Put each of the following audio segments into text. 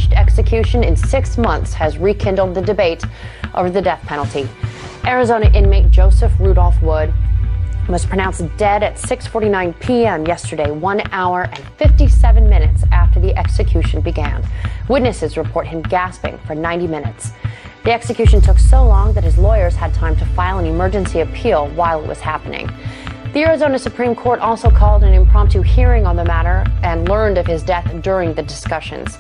botched execution in 6 months has rekindled the debate over the death penalty. Arizona inmate Joseph Rudolph Wood was pronounced dead at 6:49 p.m. yesterday, 1 hour and 57 minutes after the execution began. Witnesses report him gasping for 90 minutes. The execution took so long that his lawyers had time to file an emergency appeal while it was happening. The Arizona Supreme Court also called an impromptu hearing on the matter and learned of his death during the discussions.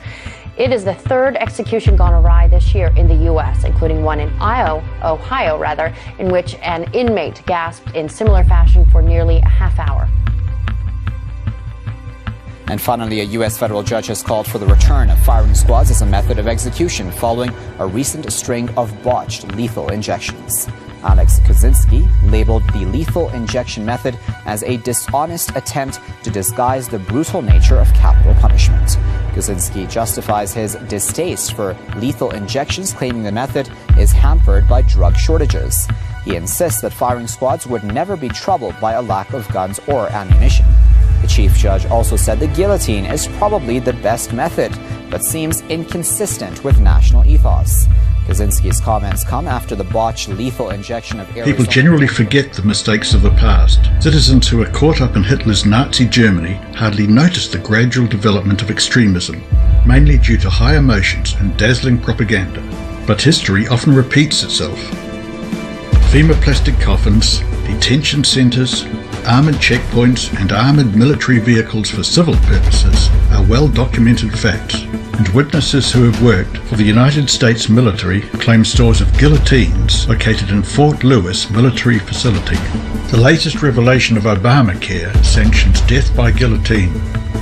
It is the third execution gone awry this year in the U.S., including one in Ohio, in which an inmate gasped in similar fashion for nearly a half hour. And finally, a U.S. federal judge has called for the return of firing squads as a method of execution following a recent string of botched lethal injections. Alex Kozinski labeled the lethal injection method as a dishonest attempt to disguise the brutal nature of capital punishment. Kozinski justifies his distaste for lethal injections, claiming the method is hampered by drug shortages. He insists that firing squads would never be troubled by a lack of guns or ammunition. The chief judge also said the guillotine is probably the best method, but seems inconsistent with national ethos. Kozinski's comments come after the botched lethal injection of Arizona. People generally forget the mistakes of the past. Citizens who were caught up in Hitler's Nazi Germany hardly noticed the gradual development of extremism, mainly due to high emotions and dazzling propaganda. But history often repeats itself. FEMA plastic coffins, detention centres, armoured checkpoints and armoured military vehicles for civil purposes are well-documented facts, and witnesses who have worked for the United States military claim stores of guillotines located in Fort Lewis military facility. The latest revelation of Obamacare sanctions death by guillotine,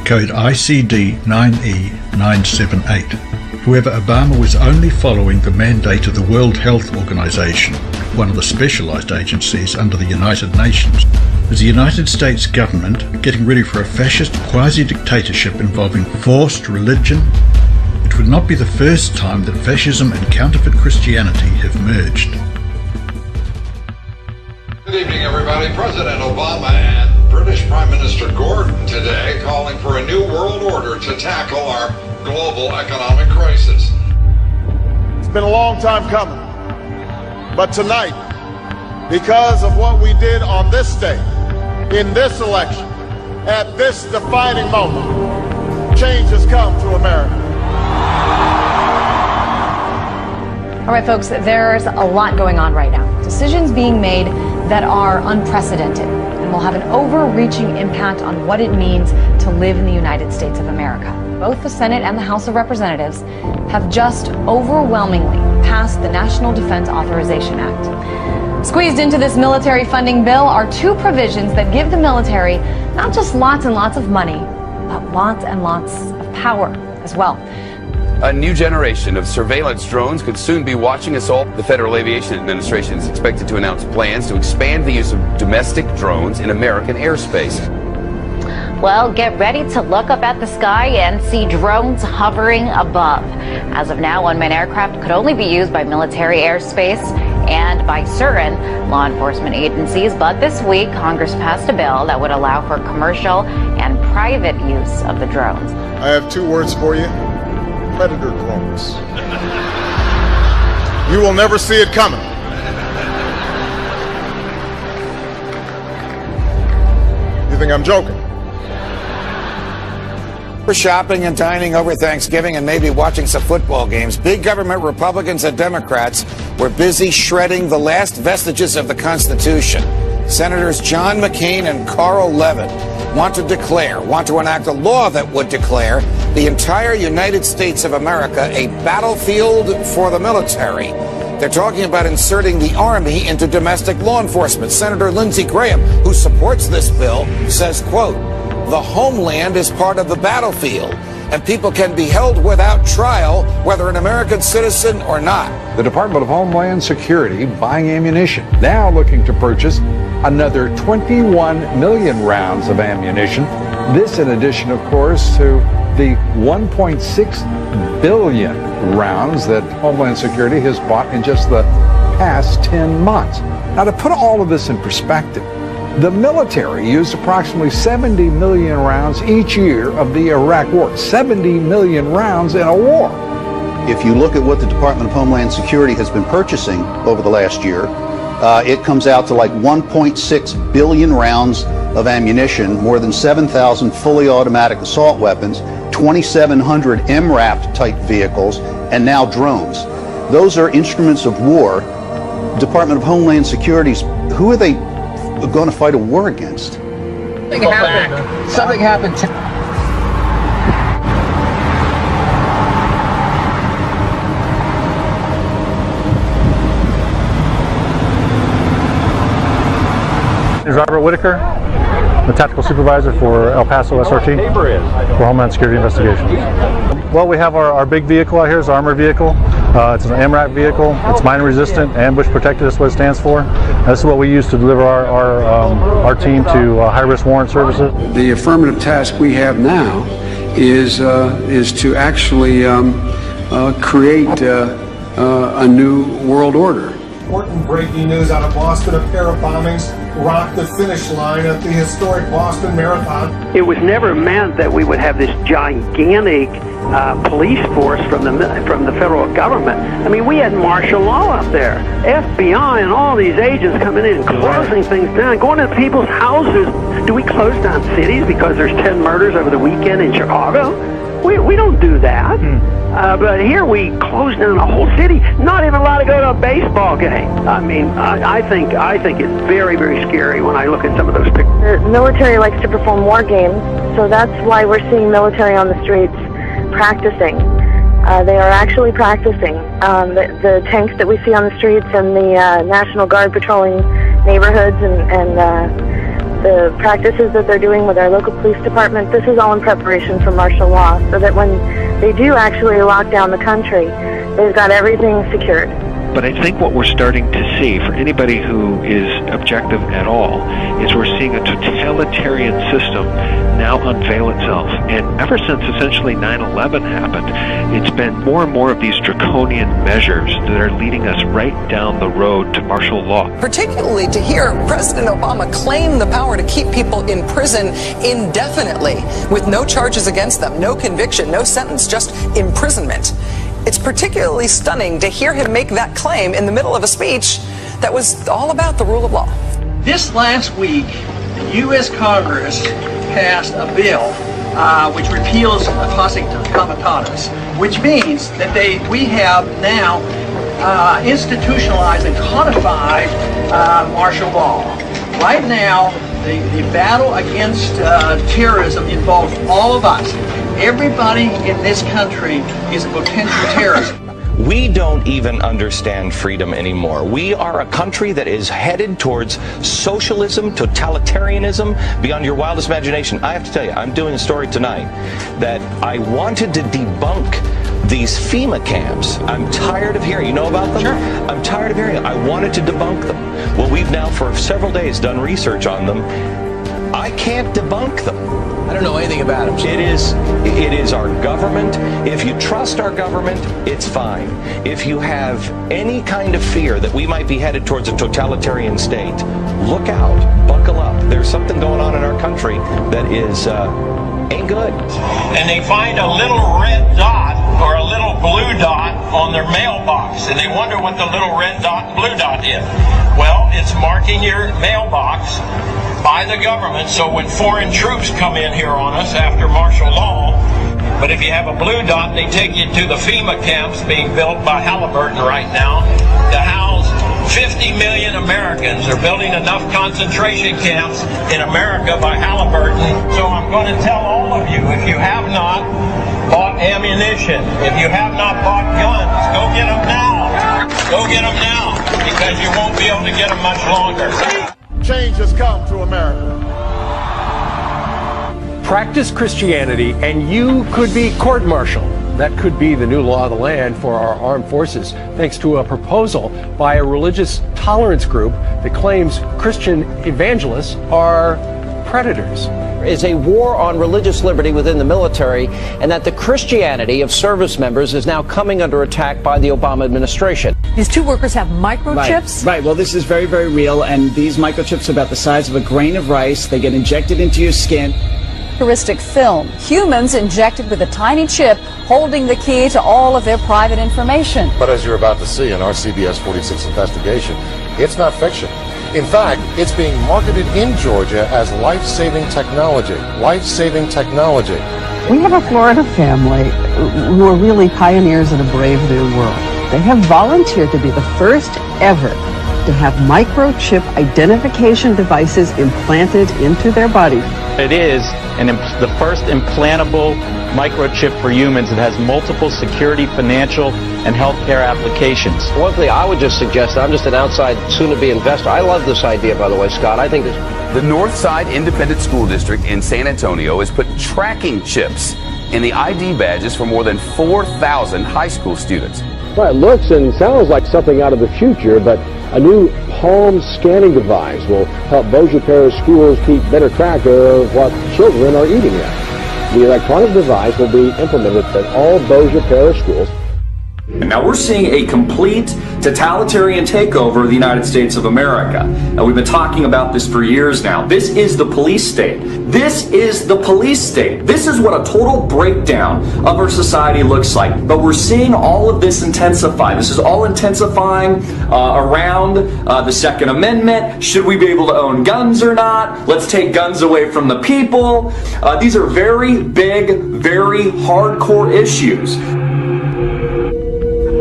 code ICD 9E978. However, Obama was only following the mandate of the World Health Organization, one of the specialized agencies under the United Nations. Is the United States government getting ready for a fascist quasi-dictatorship involving forced religion? It would not be the first time that fascism and counterfeit Christianity have merged. Good evening, everybody. President Obama and British Prime Minister Gordon today calling for a new world order to tackle our global economic crisis. It's been a long time coming, but tonight, because of what we did on this day, in this election, at this defining moment, change has come to America. All right, folks, there's a lot going on right now. Decisions being made that are unprecedented and will have an overreaching impact on what it means to live in the United States of America. Both the Senate and the House of Representatives have just overwhelmingly passed the National Defense Authorization Act. Squeezed into this military funding bill are two provisions that give the military not just lots and lots of money, but lots and lots of power as well. A new generation of surveillance drones could soon be watching us all. The Federal Aviation Administration is expected to announce plans to expand the use of domestic drones in American airspace. Well, get ready to look up at the sky and see drones hovering above. As of now, unmanned aircraft could only be used by military airspace and by certain law enforcement agencies. But this week, Congress passed a bill that would allow for commercial and private use of the drones. I have two words for you: predator drones. You will never see it coming. You think I'm joking? For shopping and dining over Thanksgiving and maybe watching some football games, big government Republicans and Democrats were busy shredding the last vestiges of the Constitution. Senators John McCain and Carl Levin want to enact a law that would declare the entire United States of America a battlefield for the military. They're talking about inserting the Army into domestic law enforcement. Senator Lindsey Graham, who supports this bill, says, quote, "The homeland is part of the battlefield, and people can be held without trial, whether an American citizen or not." The Department of Homeland Security buying ammunition, now looking to purchase another 21 million rounds of ammunition. This in addition, of course, to the 1.6 billion rounds that Homeland Security has bought in just the past 10 months. Now, to put all of this in perspective, the military used approximately 70 million rounds each year of the Iraq War. 70 million rounds in a war. If you look at what the Department of Homeland Security has been purchasing over the last year, it comes out to like 1.6 billion rounds of ammunition, more than 7,000 fully automatic assault weapons, 2,700 MRAP type vehicles, and now drones. Those are instruments of war. Department of Homeland Security's, who are they going to fight a war against? Something happened. Something happened. This is Robert Whitaker, the tactical supervisor for El Paso SRT for Homeland Security Investigations. Well, we have our big vehicle out here. It's an armored vehicle. It's an MRAP vehicle. It's mine resistant, ambush protected. That's what it stands for. This is what we use to deliver our team to high-risk warrant services. The affirmative task we have now is to actually create a new world order. Important breaking news out of Boston. A pair of bombings rocked the finish line at the historic Boston Marathon. It was never meant that we would have this gigantic police force from the federal government. I mean, we had martial law up there. FBI and all these agents coming in and closing things down, going to people's houses. Do we close down cities because there's 10 murders over the weekend in Chicago? We don't do that. But here we close down a whole city, not even allowed to go to a baseball game. I mean, I think it's very, very scary when I look at some of those pictures. The military likes to perform war games, so that's why we're seeing military on the streets practicing. They are actually practicing. The tanks that we see on the streets and the National Guard patrolling neighborhoods and the practices that they're doing with our local police department, this is all in preparation for martial law, so that when they do actually lock down the country, they've got everything secured. But I think what we're starting to see, for anybody who is objective at all, is we're seeing a totalitarian system now unveil itself. And ever since essentially 9/11 happened, it's been more and more of these draconian measures that are leading us right down the road to martial law. Particularly to hear President Obama claim the power to keep people in prison indefinitely with no charges against them, no conviction, no sentence, just imprisonment. It's particularly stunning to hear him make that claim in the middle of a speech that was all about the rule of law. This last week, the U.S. Congress passed a bill which repeals classic comitatus, which means that we have now institutionalized and codified martial law. Right now, the battle against terrorism involves all of us. Everybody in this country is a potential terrorist. We don't even understand freedom anymore. We are a country that is headed towards socialism, totalitarianism, beyond your wildest imagination. I have to tell you, I'm doing a story tonight that I wanted to debunk these FEMA camps. I'm tired of hearing. You know about them? Sure. I'm tired of hearing it. I wanted to debunk them. Well, we've now for several days done research on them. I can't debunk them. I don't know anything about them. It is our government. If you trust our government, it's fine. If you have any kind of fear that we might be headed towards a totalitarian state, look out, buckle up. There's something going on in our country that is ain't good. And they find a little red dot or a little blue dot on their mailbox, and they wonder what the little red dot and blue dot is. Well, it's marking your mailbox by the government, so when foreign troops come in here on us after martial law, but if you have a blue dot, they take you to the FEMA camps being built by Halliburton right now to house 50 million Americans. They're building enough concentration camps in America by Halliburton. So I'm going to tell all of you, if you have not bought ammunition, if you have not bought guns, go get them now. Go get them now, because you won't be able to get them much longer. Change has come to America. Practice Christianity and you could be court-martialed. That could be the new law of the land for our armed forces, thanks to a proposal by a religious tolerance group that claims Christian evangelists are predators. Is a war on religious liberty within the military, and that the Christianity of service members is now coming under attack by the Obama administration. These two workers have microchips? Right. Well, this is very, very real, and these microchips are about the size of a grain of rice. They get injected into your skin. futuristic film. Humans injected with a tiny chip holding the key to all of their private information. But as you're about to see in our CBS 46 investigation, it's not fiction. In fact, it's being marketed in Georgia as life-saving technology. Life-saving technology. We have a Florida family who are really pioneers in a brave new world. They have volunteered to be the first ever to have microchip identification devices implanted into their body. It is the first implantable microchip for humans that has multiple security, financial, and healthcare applications. One thing I would just suggest, I'm just an outside, soon-to-be investor. I love this idea, by the way, Scott. I think this... The Northside Independent School District in San Antonio has put tracking chips in the ID badges for more than 4,000 high school students. Well, it looks and sounds like something out of the future, but a new palm scanning device will help Bossier Parish schools keep better track of what children are eating at. The electronic device will be implemented at all Bossier Parish schools. And now we're seeing a complete totalitarian takeover of the United States of America. Now we've been talking about this for years now. This is the police state. This is the police state. This is what a total breakdown of our society looks like. But we're seeing all of this intensify. This is all intensifying around the Second Amendment. Should we be able to own guns or not? Let's take guns away from the people. These are very big, very hardcore issues.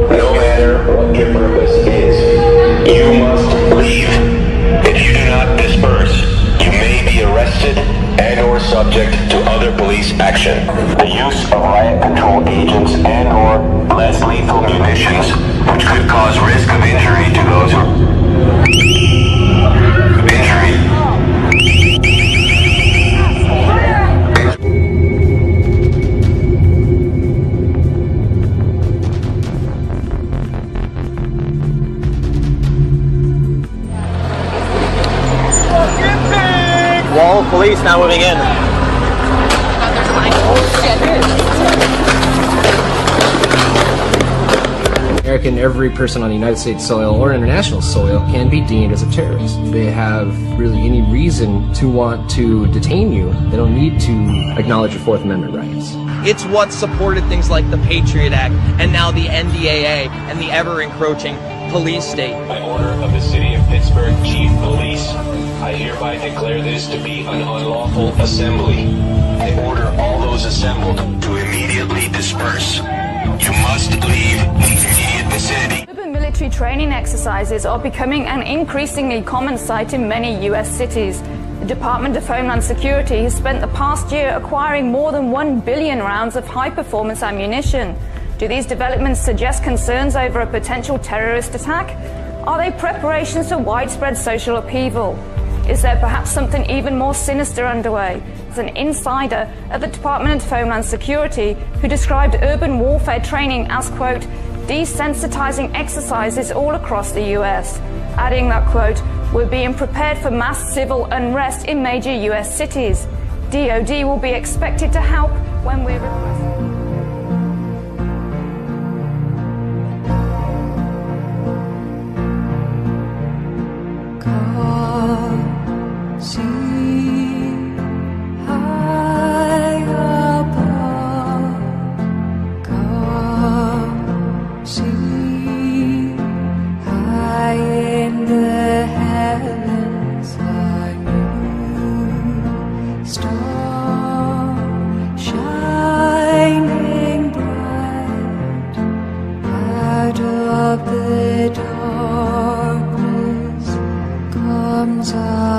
No matter what your purpose is, you must leave. If you do not disperse, you may be arrested and or subject to other police action. The use of riot control agents and or less lethal munitions, which could cause risk of injury to those who... Wall of police now moving in. American, every person on the United States soil or international soil can be deemed as a terrorist. If they have really any reason to want to detain you, they don't need to acknowledge your Fourth Amendment rights. It's what supported things like the Patriot Act and now the NDAA and the ever-encroaching police state. By order of the City of Pittsburgh Chief Police, I hereby declare this to be an unlawful assembly. I order all those assembled to immediately disperse. You must leave the immediate vicinity. Urban military training exercises are becoming an increasingly common sight in many U.S. cities. The Department of Homeland Security has spent the past year acquiring more than 1 billion rounds of high-performance ammunition. Do these developments suggest concerns over a potential terrorist attack? Are they preparations for widespread social upheaval? Is there perhaps something even more sinister underway? As an insider at the Department of Homeland Security who described urban warfare training as, quote, desensitizing exercises all across the US, adding that, quote, we're being prepared for mass civil unrest in major US cities. DoD will be expected to help when we're requested. The darkness comes out.